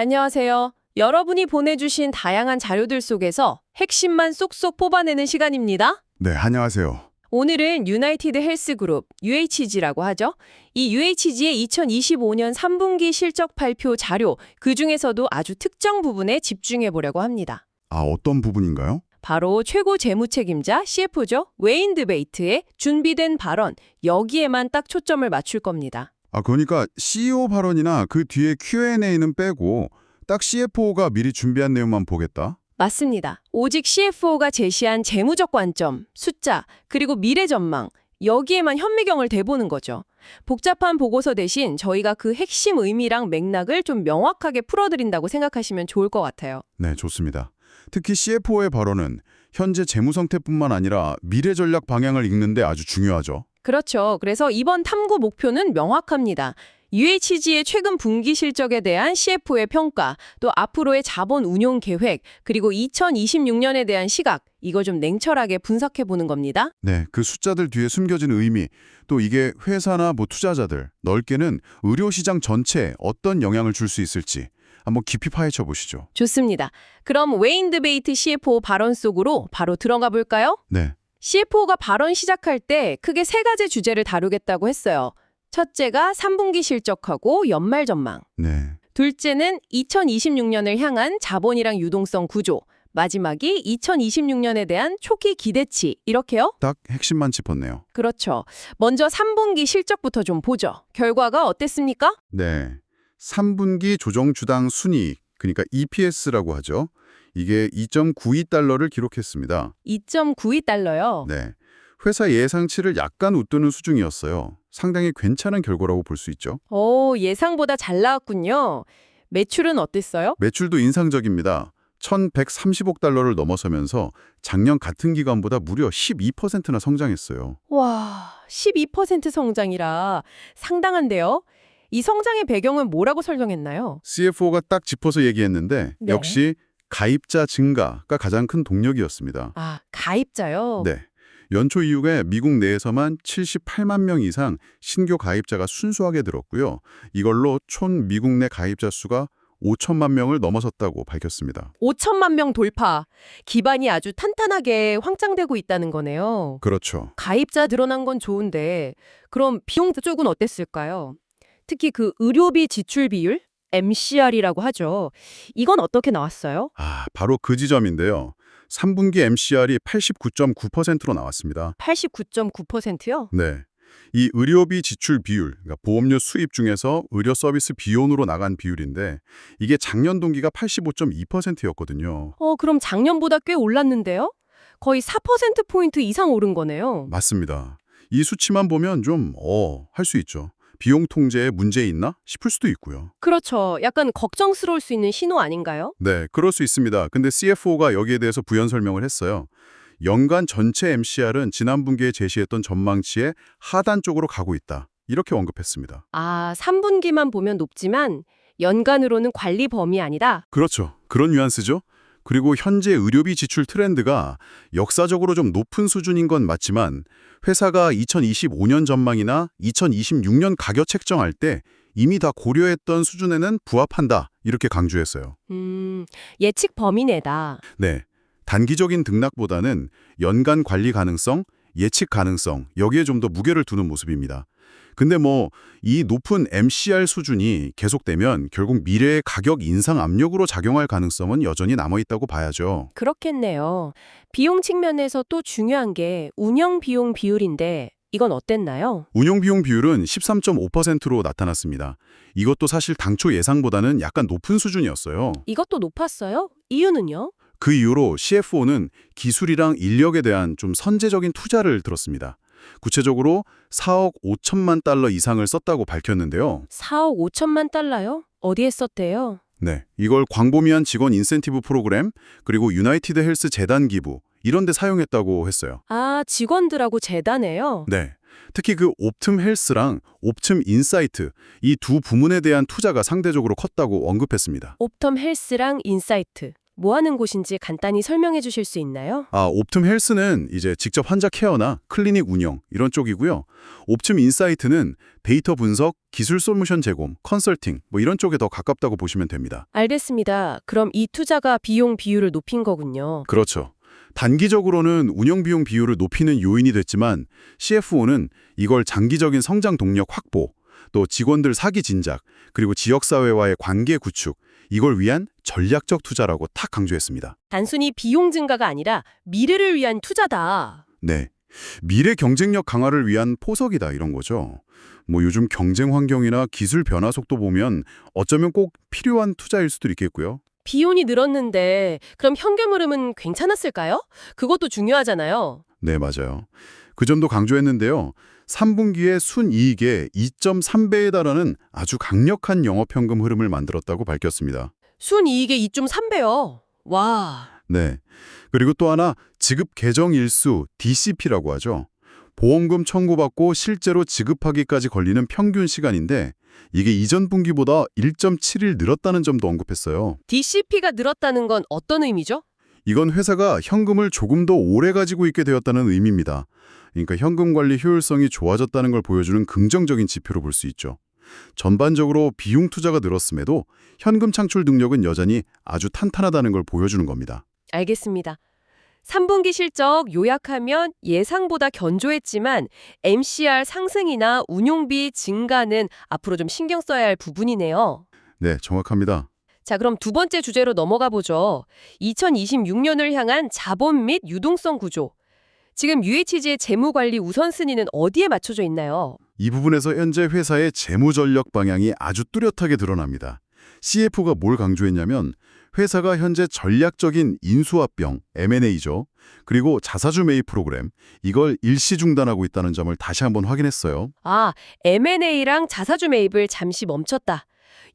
안녕하세요. 여러분이 보내주신 다양한 자료들 속에서 핵심만 쏙쏙 뽑아내는 시간입니다. 네, 안녕하세요. 오늘은 유나이티드 헬스그룹, UHG라고 하죠. 이 UHG의 2025년 3분기 실적 발표 자료, 그중에서도 아주 특정 부분에 집중해 보려고 합니다. 아, 어떤 부분인가요? 바로 최고 재무책임자 CFO죠. 웨인 드베이트의 준비된 발언, 여기에만 딱 초점을 맞출 겁니다. 아, 그러니까 CEO 발언이나 그 뒤에 Q&A는 빼고 딱 CFO가 미리 준비한 내용만 보겠다? 맞습니다. 오직 CFO가 제시한 재무적 관점, 숫자, 그리고 미래 전망, 여기에만 현미경을 대보는 거죠. 복잡한 보고서 대신 저희가 그 핵심 의미랑 맥락을 좀 명확하게 풀어드린다고 생각하시면 좋을 것 같아요. 네, 좋습니다. 특히 CFO의 발언은 현재 재무 상태뿐만 아니라 미래 전략 방향을 읽는데 아주 중요하죠. 그렇죠. 그래서 이번 탐구 목표는 명확합니다. UHG의 최근 분기 실적에 대한 CFO의 평가, 또 앞으로의 자본 운용 계획, 그리고 2026년에 대한 시각, 이거 좀 냉철하게 분석해 보는 겁니다. 네, 그 숫자들 뒤에 숨겨진 의미, 또 이게 회사나 투자자들, 넓게는 의료시장 전체에 어떤 영향을 줄 수 있을지 한번 깊이 파헤쳐 보시죠. 좋습니다. 그럼 웨인 드베이트 CFO 발언 속으로 바로 들어가 볼까요? 네, CFO가 발언 시작할 때 크게 세 가지 주제를 다루겠다고 했어요. 첫째가 3분기 실적하고 연말 전망. 네. 둘째는 2026년을 향한 자본이랑 유동성 구조. 마지막이 2026년에 대한 초기 기대치. 이렇게요? 딱 핵심만 짚었네요. 그렇죠. 먼저 3분기 실적부터 좀 보죠. 결과가 어땠습니까? 네. 3분기 조정 주당 순이익, 그러니까 EPS라고 하죠. 이게 2.92달러를 기록했습니다. 2.92달러요. 네. 회사 예상치를 약간 웃도는 수준이었어요. 상당히 괜찮은 결과라고 볼 수 있죠. 오, 예상보다 잘 나왔군요. 매출은 어땠어요? 매출도 인상적입니다. 1,130억 달러를 넘어서면서 작년 같은 기간보다 무려 12%나 성장했어요. 와, 12% 성장이라 상당한데요? 이 성장의 배경은 뭐라고 설명했나요? CFO가 딱 짚어서 얘기했는데 네. 역시 가입자 증가가 가장 큰 동력이었습니다. 아, 가입자요? 네. 연초 이후에 미국 내에서만 78만 명 이상 신규 가입자가 순수하게 들었고요. 이걸로 총 미국 내 가입자 수가 5천만 명을 넘어섰다고 밝혔습니다. 5천만 명 돌파. 기반이 아주 탄탄하게 확장되고 있다는 거네요. 그렇죠. 가입자 늘어난 건 좋은데 그럼 비용 쪽은 어땠을까요? 특히 그 의료비 지출 비율? MCR이라고 하죠. 이건 어떻게 나왔어요? 아, 바로 그 지점인데요. 3분기 MCR이 89.9%로 나왔습니다. 89.9%요? 네. 이 의료비 지출 비율, 그러니까 보험료 수입 중에서 의료 서비스 비용으로 나간 비율인데 이게 작년 동기가 85.2%였거든요. 그럼 작년보다 꽤 올랐는데요? 거의 4%포인트 이상 오른 거네요. 맞습니다. 이 수치만 보면 좀 할 수 있죠. 비용 통제에 문제 있나 싶을 수도 있고요. 그렇죠. 약간 걱정스러울 수 있는 신호 아닌가요? 네, 그럴 수 있습니다. 근데 CFO가 여기에 대해서 부연 설명을 했어요. 연간 전체 MCR은 지난 분기에 제시했던 전망치의 하단 쪽으로 가고 있다. 이렇게 언급했습니다. 아, 3분기만 보면 높지만 연간으로는 관리 범위 아니다. 그렇죠. 그런 뉘앙스죠. 그리고 현재 의료비 지출 트렌드가 역사적으로 좀 높은 수준인 건 맞지만 회사가 2025년 전망이나 2026년 가격 책정할 때 이미 다 고려했던 수준에는 부합한다. 이렇게 강조했어요. 예측 범위 내다. 네. 단기적인 등락보다는 연간 관리 가능성, 예측 가능성, 여기에 좀 더 무게를 두는 모습입니다. 근데 이 높은 MCR 수준이 계속되면 결국 미래의 가격 인상 압력으로 작용할 가능성은 여전히 남아있다고 봐야죠. 그렇겠네요. 비용 측면에서 또 중요한 게 운영 비용 비율인데 이건 어땠나요? 운용 비율은 13.5%로 나타났습니다. 이것도 사실 당초 예상보다는 약간 높은 수준이었어요. 이것도 높았어요? 이유는요? 그 이후로 CFO는 기술이랑 인력에 대한 좀 선제적인 투자를 들었습니다. 구체적으로 4억 5천만 달러 이상을 썼다고 밝혔는데요. 4억 5천만 달러요? 어디에 썼대요? 네, 이걸 광범위한 직원 인센티브 프로그램, 그리고 유나이티드 헬스 재단 기부, 이런 데 사용했다고 했어요. 아, 직원들하고 재단해요? 네, 특히 그 옵틈 헬스랑 옵틈 인사이트, 이 두 부문에 대한 투자가 상대적으로 컸다고 언급했습니다. 옵텀 헬스랑 인사이트. 뭐 하는 곳인지 간단히 설명해 주실 수 있나요? 옵tum 헬스는 이제 직접 환자 케어나 클리닉 운영 이런 쪽이고요. 옵tum 인사이트는 데이터 분석, 기술 솔루션 제공, 컨설팅 뭐 이런 쪽에 더 가깝다고 보시면 됩니다. 알겠습니다. 그럼 이 투자가 비용 비율을 높인 거군요. 그렇죠. 단기적으로는 운영 비용 비율을 높이는 요인이 됐지만 CFO는 이걸 장기적인 성장 동력 확보, 또 직원들 사기 진작, 그리고 지역사회와의 관계 구축, 이걸 위한 전략적 투자라고 탁 강조했습니다. 단순히 비용 증가가 아니라 미래를 위한 투자다. 네. 미래 경쟁력 강화를 위한 포석이다 이런 거죠. 뭐 요즘 경쟁 환경이나 기술 변화 속도 보면 어쩌면 꼭 필요한 투자일 수도 있겠고요. 비용이 늘었는데 그럼 현금 흐름은 괜찮았을까요? 그것도 중요하잖아요. 네, 맞아요. 그 점도 강조했는데요. 3분기에 순이익의 2.3배에 달하는 아주 강력한 영업현금 흐름을 만들었다고 밝혔습니다. 순이익의 2.3배요. 와. 네. 그리고 또 하나 지급 계정 일수 DCP라고 하죠. 보험금 청구받고 실제로 지급하기까지 걸리는 평균 시간인데 이게 이전 분기보다 1.7일 늘었다는 점도 언급했어요. DCP가 늘었다는 건 어떤 의미죠? 이건 회사가 현금을 조금 더 오래 가지고 있게 되었다는 의미입니다. 그러니까 현금 관리 효율성이 좋아졌다는 걸 보여주는 긍정적인 지표로 볼 수 있죠. 전반적으로 비용 투자가 늘었음에도 현금 창출 능력은 여전히 아주 탄탄하다는 걸 보여주는 겁니다. 알겠습니다. 3분기 실적 요약하면 예상보다 견조했지만 MCR 상승이나 운용비 증가는 앞으로 좀 신경 써야 할 부분이네요. 네, 정확합니다. 자, 그럼 두 번째 주제로 넘어가 보죠. 2026년을 향한 자본 및 유동성 구조. 지금 UHG의 재무관리 우선순위는 어디에 맞춰져 있나요? 이 부분에서 현재 회사의 재무 전력 방향이 아주 뚜렷하게 드러납니다. CF가 뭘 강조했냐면 회사가 현재 전략적인 인수합병, M&A죠. 그리고 자사주 매입 프로그램, 이걸 일시 중단하고 있다는 점을 다시 한번 확인했어요. M&A랑 자사주 매입을 잠시 멈췄다.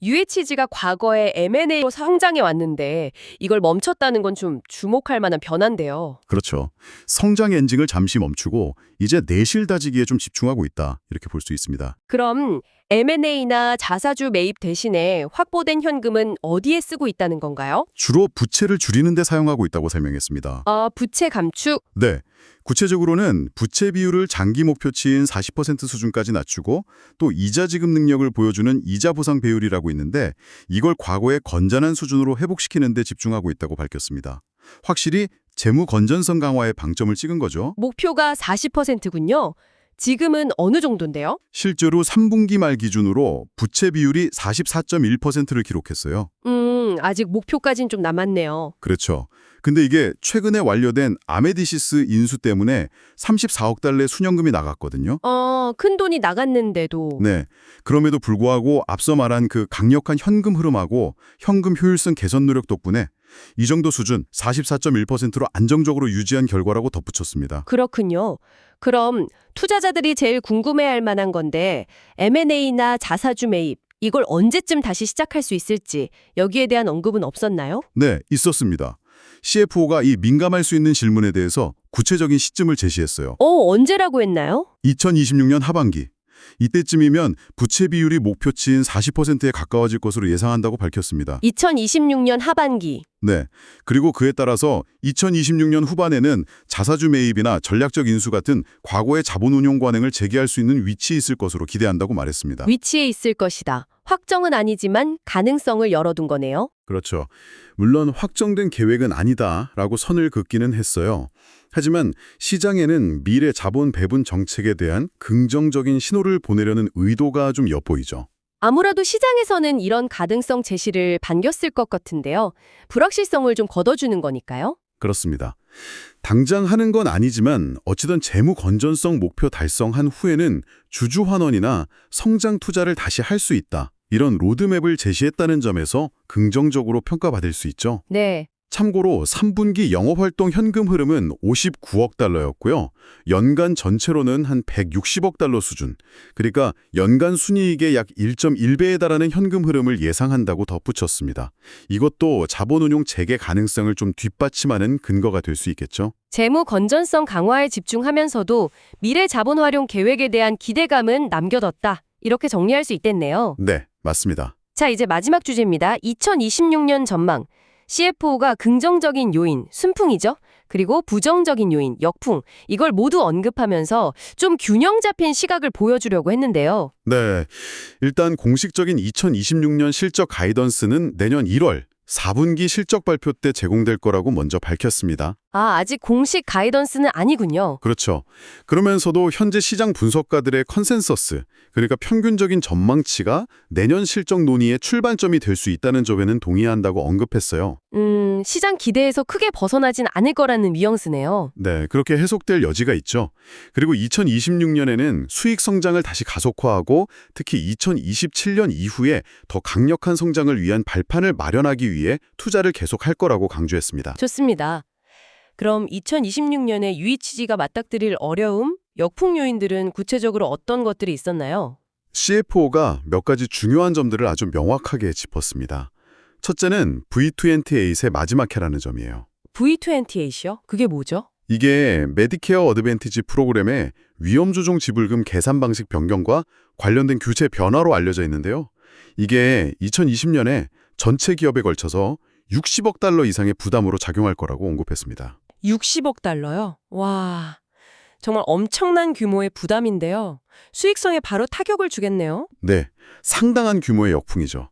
UHG가 과거에 M&A로 성장해 왔는데 이걸 멈췄다는 건 좀 주목할 만한 변화인데요. 그렇죠. 성장 엔진을 잠시 멈추고 이제 내실 다지기에 좀 집중하고 있다. 이렇게 볼 수 있습니다. 그럼 M&A나 자사주 매입 대신에 확보된 현금은 어디에 쓰고 있다는 건가요? 주로 부채를 줄이는 데 사용하고 있다고 설명했습니다. 부채 감축. 네. 구체적으로는 부채 비율을 장기 목표치인 40% 수준까지 낮추고 또 이자 지급 능력을 보여주는 이자 보상 배율이라고 있는데 이걸 과거의 건전한 수준으로 회복시키는 데 집중하고 있다고 밝혔습니다. 확실히 재무 건전성 강화에 방점을 찍은 거죠. 목표가 40%군요. 지금은 어느 정도인데요? 실제로 3분기 말 기준으로 부채 비율이 44.1%를 기록했어요. 아직 목표까진 좀 남았네요. 그렇죠. 근데 이게 최근에 완료된 아메디시스 인수 때문에 34억 달러의 순연금이 나갔거든요. 큰 돈이 나갔는데도. 네. 그럼에도 불구하고 앞서 말한 그 강력한 현금 흐름하고 현금 효율성 개선 노력 덕분에 이 정도 수준 44.1%로 안정적으로 유지한 결과라고 덧붙였습니다. 그렇군요. 그럼 투자자들이 제일 궁금해할 만한 건데 M&A나 자사주 매입 이걸 언제쯤 다시 시작할 수 있을지 여기에 대한 언급은 없었나요? 네, 있었습니다. CFO가 이 민감할 수 있는 질문에 대해서 구체적인 시점을 제시했어요. 언제라고 했나요? 2026년 하반기. 이때쯤이면 부채 비율이 목표치인 40%에 가까워질 것으로 예상한다고 밝혔습니다. 2026년 하반기. 네. 그리고 그에 따라서 2026년 후반에는 자사주 매입이나 전략적 인수 같은 과거의 자본 운용 관행을 재개할 수 있는 위치에 있을 것으로 기대한다고 말했습니다. 위치에 있을 것이다. 확정은 아니지만 가능성을 열어둔 거네요. 그렇죠. 물론 확정된 계획은 아니다라고 선을 긋기는 했어요. 하지만 시장에는 미래 자본 배분 정책에 대한 긍정적인 신호를 보내려는 의도가 좀 엿보이죠. 아무래도 시장에서는 이런 가능성 제시를 반겼을 것 같은데요. 불확실성을 좀 걷어주는 거니까요. 그렇습니다. 당장 하는 건 아니지만 어찌든 재무 건전성 목표 달성한 후에는 주주 환원이나 성장 투자를 다시 할 수 있다. 이런 로드맵을 제시했다는 점에서 긍정적으로 평가받을 수 있죠. 네. 참고로 3분기 영업활동 현금 흐름은 59억 달러였고요. 연간 전체로는 한 160억 달러 수준. 그러니까 연간 순이익의 약 1.1배에 달하는 현금 흐름을 예상한다고 덧붙였습니다. 이것도 자본운용 재개 가능성을 좀 뒷받침하는 근거가 될 수 있겠죠. 재무 건전성 강화에 집중하면서도 미래 자본 활용 계획에 대한 기대감은 남겨뒀다. 이렇게 정리할 수 있겠네요. 네, 맞습니다. 자, 이제 마지막 주제입니다. 2026년 전망. CFO가 긍정적인 요인, 순풍이죠. 그리고 부정적인 요인, 역풍. 이걸 모두 언급하면서 좀 균형 잡힌 시각을 보여주려고 했는데요. 네, 일단 공식적인 2026년 실적 가이던스는 내년 1월 4분기 실적 발표 때 제공될 거라고 먼저 밝혔습니다. 아직 공식 가이던스는 아니군요. 그렇죠. 그러면서도 현재 시장 분석가들의 컨센서스, 그러니까 평균적인 전망치가 내년 실적 논의의 출발점이 될 수 있다는 점에는 동의한다고 언급했어요. 시장 기대에서 크게 벗어나진 않을 거라는 뉘앙스네요. 네, 그렇게 해석될 여지가 있죠. 그리고 2026년에는 수익 성장을 다시 가속화하고 특히 2027년 이후에 더 강력한 성장을 위한 발판을 마련하기 위해 투자를 계속할 거라고 강조했습니다. 좋습니다. 그럼 2026년에 유의치지가 맞닥뜨릴 어려움, 역풍 요인들은 구체적으로 어떤 것들이 있었나요? CFO가 몇 가지 중요한 점들을 아주 명확하게 짚었습니다. 첫째는 V28의 마지막 해라는 점이에요. V28이요? 그게 뭐죠? 이게 메디케어 어드밴티지 프로그램의 위험조정 지불금 계산 방식 변경과 관련된 규제 변화로 알려져 있는데요. 이게 2020년에 전체 기업에 걸쳐서 60억 달러 이상의 부담으로 작용할 거라고 언급했습니다. 60억 달러요? 와, 정말 엄청난 규모의 부담인데요. 수익성에 바로 타격을 주겠네요. 네, 상당한 규모의 역풍이죠.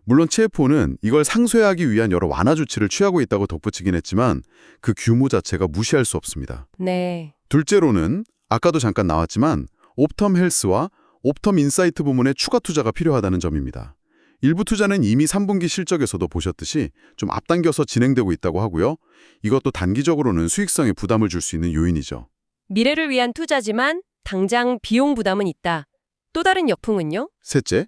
물론 CFO는 이걸 상쇄하기 위한 여러 완화 조치를 취하고 있다고 덧붙이긴 했지만 그 규모 자체가 무시할 수 없습니다. 네. 둘째로는 아까도 잠깐 나왔지만 옵텀 헬스와 옵텀 인사이트 부문에 추가 투자가 필요하다는 점입니다. 일부 투자는 이미 3분기 실적에서도 보셨듯이 좀 앞당겨서 진행되고 있다고 하고요. 이것도 단기적으로는 수익성에 부담을 줄 수 있는 요인이죠. 미래를 위한 투자지만 당장 비용 부담은 있다. 또 다른 역풍은요? 셋째,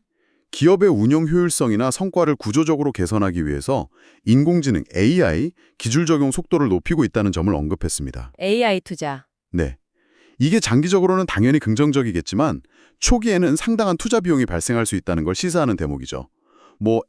기업의 운영 효율성이나 성과를 구조적으로 개선하기 위해서 인공지능 AI 기술 적용 속도를 높이고 있다는 점을 언급했습니다. AI 투자. 네. 이게 장기적으로는 당연히 긍정적이겠지만 초기에는 상당한 투자 비용이 발생할 수 있다는 걸 시사하는 대목이죠.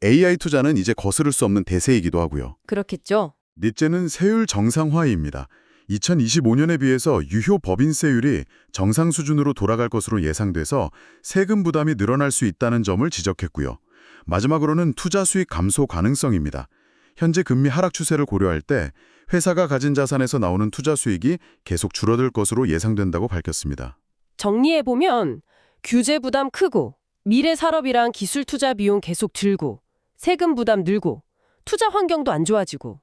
AI 투자는 이제 거스를 수 없는 대세이기도 하고요. 그렇겠죠. 넷째는 세율 정상화입니다. 2025년에 비해서 유효 법인세율이 정상 수준으로 돌아갈 것으로 예상돼서 세금 부담이 늘어날 수 있다는 점을 지적했고요. 마지막으로는 투자 수익 감소 가능성입니다. 현재 금리 하락 추세를 고려할 때 회사가 가진 자산에서 나오는 투자 수익이 계속 줄어들 것으로 예상된다고 밝혔습니다. 정리해보면 규제 부담 크고 미래 산업이랑 기술 투자 비용 계속 들고 세금 부담 늘고 투자 환경도 안 좋아지고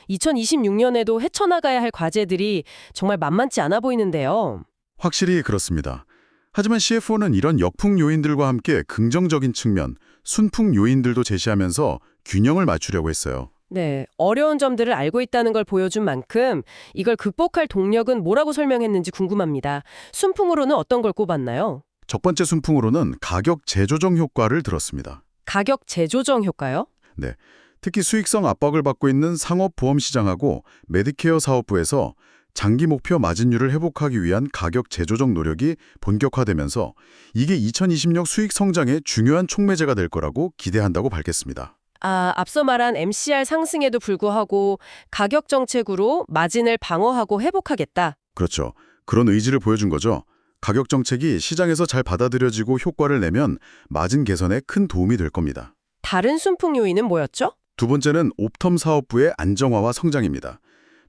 2026년에도 헤쳐나가야 할 과제들이 정말 만만치 않아 보이는데요. 확실히 그렇습니다. 하지만 CFO는 이런 역풍 요인들과 함께 긍정적인 측면, 순풍 요인들도 제시하면서 균형을 맞추려고 했어요. 네, 어려운 점들을 알고 있다는 걸 보여준 만큼 이걸 극복할 동력은 뭐라고 설명했는지 궁금합니다. 순풍으로는 어떤 걸 꼽았나요? 첫 번째 순풍으로는 가격 재조정 효과를 들었습니다. 가격 재조정 효과요? 네, 특히 수익성 압박을 받고 있는 상업보험 시장하고 메디케어 사업부에서 장기 목표 마진율을 회복하기 위한 가격 재조정 노력이 본격화되면서 이게 2020년 수익 성장의 중요한 촉매제가 될 거라고 기대한다고 밝혔습니다. 앞서 말한 MCR 상승에도 불구하고 가격 정책으로 마진을 방어하고 회복하겠다. 그렇죠. 그런 의지를 보여준 거죠. 가격 정책이 시장에서 잘 받아들여지고 효과를 내면 마진 개선에 큰 도움이 될 겁니다. 다른 순풍 요인은 뭐였죠? 두 번째는 옵텀 사업부의 안정화와 성장입니다.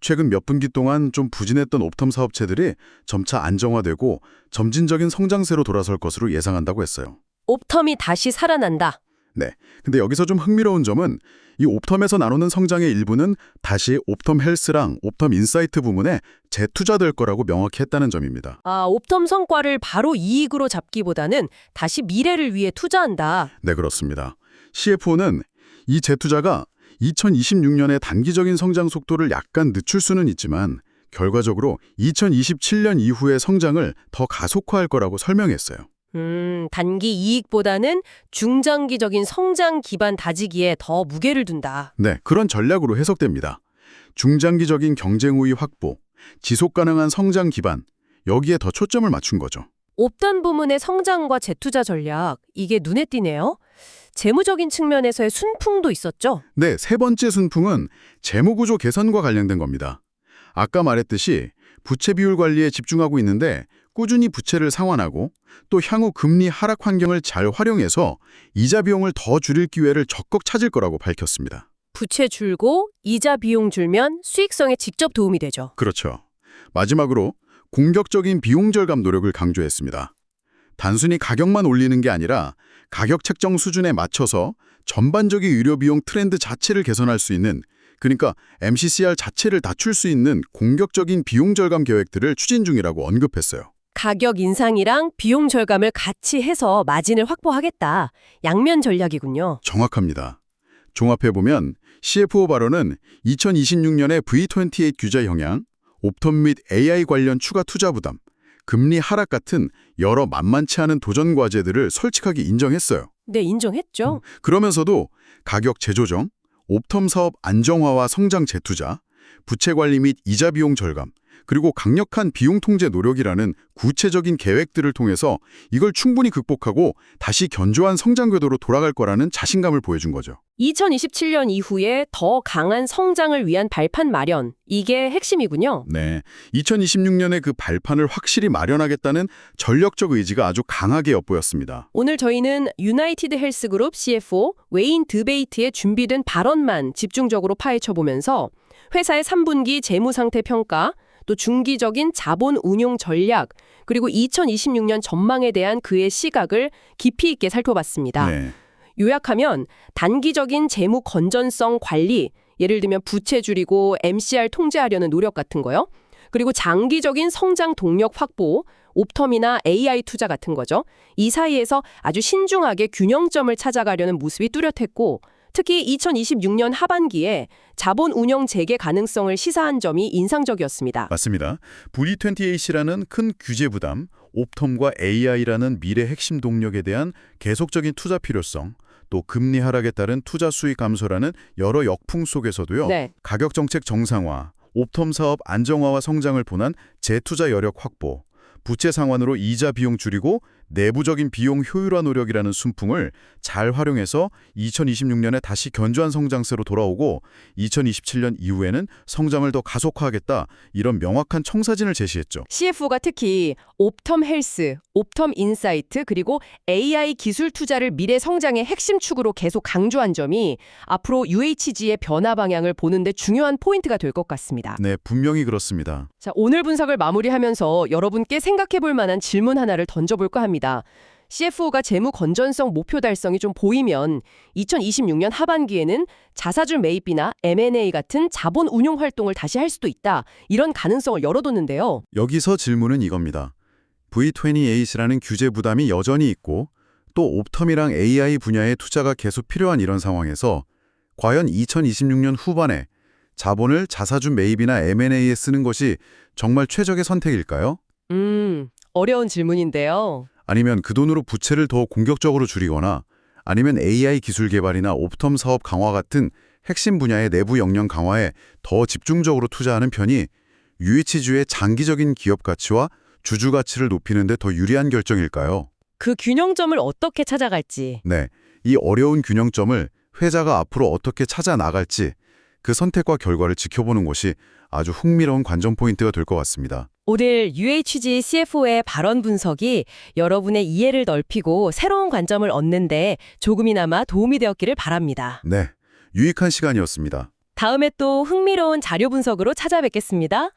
최근 몇 분기 동안 좀 부진했던 옵텀 사업체들이 점차 안정화되고 점진적인 성장세로 돌아설 것으로 예상한다고 했어요. 옵텀이 다시 살아난다. 네. 근데 여기서 좀 흥미로운 점은 이 옵텀에서 나누는 성장의 일부는 다시 옵텀 헬스랑 옵텀 인사이트 부문에 재투자될 거라고 명확히 했다는 점입니다. 옵텀 성과를 바로 이익으로 잡기보다는 다시 미래를 위해 투자한다. 네, 그렇습니다. CFO는 이 재투자가 2026년의 단기적인 성장 속도를 약간 늦출 수는 있지만 결과적으로 2027년 이후의 성장을 더 가속화할 거라고 설명했어요. 단기 이익보다는 중장기적인 성장 기반 다지기에 더 무게를 둔다. 네, 그런 전략으로 해석됩니다. 중장기적인 경쟁 우위 확보, 지속 가능한 성장 기반, 여기에 더 초점을 맞춘 거죠. 옵단 부문의 성장과 재투자 전략, 이게 눈에 띄네요. 재무적인 측면에서의 순풍도 있었죠? 네, 세 번째 순풍은 재무구조 개선과 관련된 겁니다. 아까 말했듯이 부채 비율 관리에 집중하고 있는데 꾸준히 부채를 상환하고 또 향후 금리 하락 환경을 잘 활용해서 이자 비용을 더 줄일 기회를 적극 찾을 거라고 밝혔습니다. 부채 줄고 이자 비용 줄면 수익성에 직접 도움이 되죠. 그렇죠. 마지막으로 공격적인 비용 절감 노력을 강조했습니다. 단순히 가격만 올리는 게 아니라 가격 책정 수준에 맞춰서 전반적인 의료 비용 트렌드 자체를 개선할 수 있는, 그러니까 MCCR 자체를 낮출 수 있는 공격적인 비용 절감 계획들을 추진 중이라고 언급했어요. 가격 인상이랑 비용 절감을 같이 해서 마진을 확보하겠다. 양면 전략이군요. 정확합니다. 종합해보면 CFO 발언은 2026년에 V28 규제 영향, 옵텀 및 AI 관련 추가 투자 부담, 금리 하락 같은 여러 만만치 않은 도전 과제들을 솔직하게 인정했어요. 네, 인정했죠. 그러면서도 가격 재조정, 옵텀 사업 안정화와 성장 재투자, 부채 관리 및 이자 비용 절감, 그리고 강력한 비용 통제 노력이라는 구체적인 계획들을 통해서 이걸 충분히 극복하고 다시 견조한 성장 궤도로 돌아갈 거라는 자신감을 보여준 거죠. 2027년 이후에 더 강한 성장을 위한 발판 마련, 이게 핵심이군요. 네, 2026년에 그 발판을 확실히 마련하겠다는 전력적 의지가 아주 강하게 엿보였습니다. 오늘 저희는 유나이티드 헬스그룹 CFO 웨인 드베이트의 준비된 발언만 집중적으로 파헤쳐보면서 회사의 3분기 재무 상태 평가, 또 중기적인 자본 운용 전략, 그리고 2026년 전망에 대한 그의 시각을 깊이 있게 살펴봤습니다. 네. 요약하면 단기적인 재무 건전성 관리, 예를 들면 부채 줄이고 MCR 통제하려는 노력 같은 거요. 그리고 장기적인 성장 동력 확보, 옵텀이나 AI 투자 같은 거죠. 이 사이에서 아주 신중하게 균형점을 찾아가려는 모습이 뚜렷했고, 특히 2026년 하반기에 자본 운영 재개 가능성을 시사한 점이 인상적이었습니다. 맞습니다. V28이라는 큰 규제 부담, 옵텀과 AI라는 미래 핵심 동력에 대한 계속적인 투자 필요성, 또 금리 하락에 따른 투자 수익 감소라는 여러 역풍 속에서도요. 네. 가격 정책 정상화, 옵텀 사업 안정화와 성장을 본한 재투자 여력 확보, 부채 상환으로 이자 비용 줄이고 내부적인 비용 효율화 노력이라는 순풍을 잘 활용해서 2026년에 다시 견조한 성장세로 돌아오고 2027년 이후에는 성장을 더 가속화하겠다, 이런 명확한 청사진을 제시했죠. CFO가 특히 옵텀 헬스, 옵텀 인사이트, 그리고 AI 기술 투자를 미래 성장의 핵심 축으로 계속 강조한 점이 앞으로 UHG의 변화 방향을 보는데 중요한 포인트가 될 것 같습니다. 네, 분명히 그렇습니다. 자, 오늘 분석을 마무리하면서 여러분께 생각해 볼 만한 질문 하나를 던져볼까 합니다. CFO가 재무 건전성 목표 달성이 좀 보이면 2026년 하반기에는 자사주 매입이나 M&A 같은 자본 운용 활동을 다시 할 수도 있다. 이런 가능성을 열어뒀는데요. 여기서 질문은 이겁니다. V28라는 규제 부담이 여전히 있고 또 옵텀이랑 AI 분야의 투자가 계속 필요한 이런 상황에서 과연 2026년 후반에 자본을 자사주 매입이나 M&A에 쓰는 것이 정말 최적의 선택일까요? 어려운 질문인데요. 아니면 그 돈으로 부채를 더 공격적으로 줄이거나 아니면 AI 기술 개발이나 옵텀 사업 강화 같은 핵심 분야의 내부 역량 강화에 더 집중적으로 투자하는 편이 UHG의 장기적인 기업 가치와 주주 가치를 높이는 데 더 유리한 결정일까요? 그 균형점을 어떻게 찾아갈지. 네, 이 어려운 균형점을 회사가 앞으로 어떻게 찾아 나갈지 그 선택과 결과를 지켜보는 것이 아주 흥미로운 관전 포인트가 될 것 같습니다. 오늘 UHG CFO의 발언 분석이 여러분의 이해를 넓히고 새로운 관점을 얻는데 조금이나마 도움이 되었기를 바랍니다. 네, 유익한 시간이었습니다. 다음에 또 흥미로운 자료 분석으로 찾아뵙겠습니다.